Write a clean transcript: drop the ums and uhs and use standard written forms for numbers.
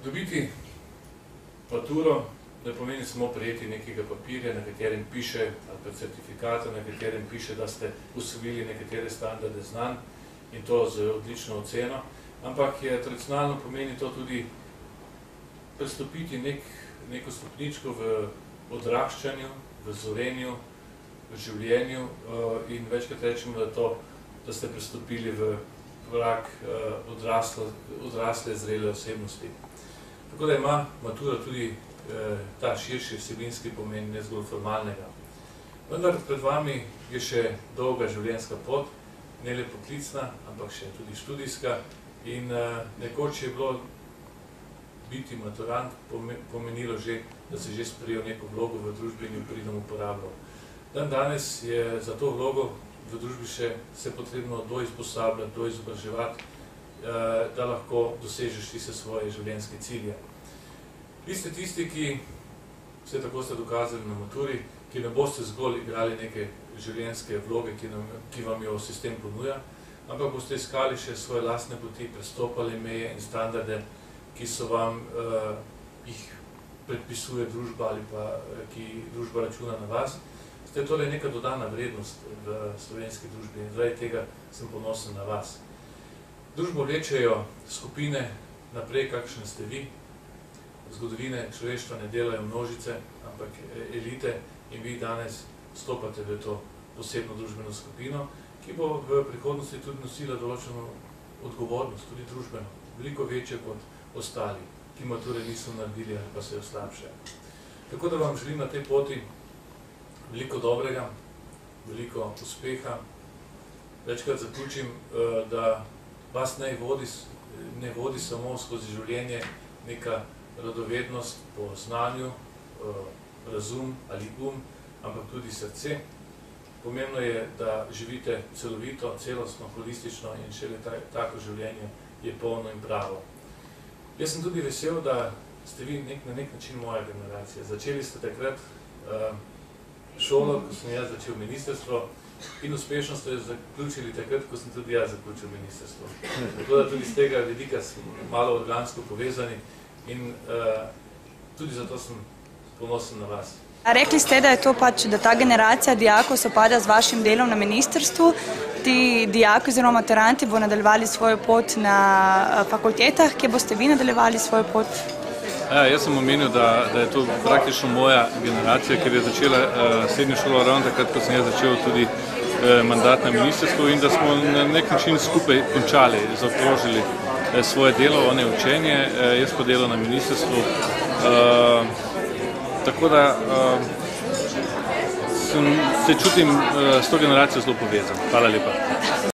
Dobiti maturo ne pomeni samo prejeti nekega papirja, na katerem piše, ali pa certifikata, na katerem piše, da ste usvojili nekatere standarde znanj in to z odlično oceno, ampak je tradicionalno pomeni to tudi prestopiti neko stopničko v odraščanju, v zorenju, v življenju in večkrat rečemo, da ste prestopili v prag odrasle, zrele osebnosti. Tako da ima matura tudi ta širši vsebinski pomen, ne zgolj formalnega. Vendar pred vami je še dolga življenjska pot, ne le poklicna, ampak še tudi študijska in nekoč je bilo biti maturant pomenilo že, da se že sprejel neko vlogo v družbi in jo pridom uporabljal. Danes je za to vlogo v družbi še se potrebno doizposabljati, doizobraževati, da lahko dosežeš tiste svoje življenjske cilje. Vi ste tisti, ki se tako ste dokazali na maturi, ki ne boste zgolj igrali neke življenjske vloge, ki vam jo sistem ponuja, ampak boste iskali še svoje lastne poti, prestopali meje in standarde, ki so vam jih predpisuje družba ali pa ki družba računa na vas. Ste torej neka dodana vrednost v slovenski družbi in zaradi tega sem ponosen na vas. Družbo vlečejo skupine naprej, kakšne ste vi. Zgodovine človeštva ne delajo množice, ampak elite in vi danes stopate v to posebno družbeno skupino, ki bo v prihodnosti tudi nosila določeno odgovornost, tudi družbeno, veliko večje kot ostali, ki mature niso naredili ali pa se jo slabše. Tako da vam želim na tej poti veliko dobrega, veliko uspeha. Večkrat zaključim, da vas ne vodi samo skozi življenje neka radovednost po znanju, razum ali ampak tudi srce. Pomembno je, da živite celovito, celostno, holistično in šele tako življenje je polno in pravo. Jaz sem tudi vesel, da ste vi na nek način moja generacija. Začeli ste takrat šolo, ko sem jaz začel ministrstvo in uspešno ste zaključili takrat, ko sem tudi jaz zaključil ministrstvo. Tako da tudi z tega vidika smo malo organsko povezani in tudi zato sem ponosen na vas. Rekli ste, da je to da ta generacija dijakov sopada z vašim delom na ministrstvu. Ti dijaki oziroma maturanti bo nadaljevali svojo pot na fakultetah. Kje boste vi nadaljevali svojo pot? Jaz sem omenil, da je to praktično moja generacija, ker je začela srednjo šolo ravno takrat, ko sem jaz začel tudi mandat na ministrstvu in da smo na nek način skupaj končali, zaokrožili svoje delo, one učenje, jaz pa delo na ministrstvu. Tako da se čutim s to generacijo zelo povezan. Hvala lepa.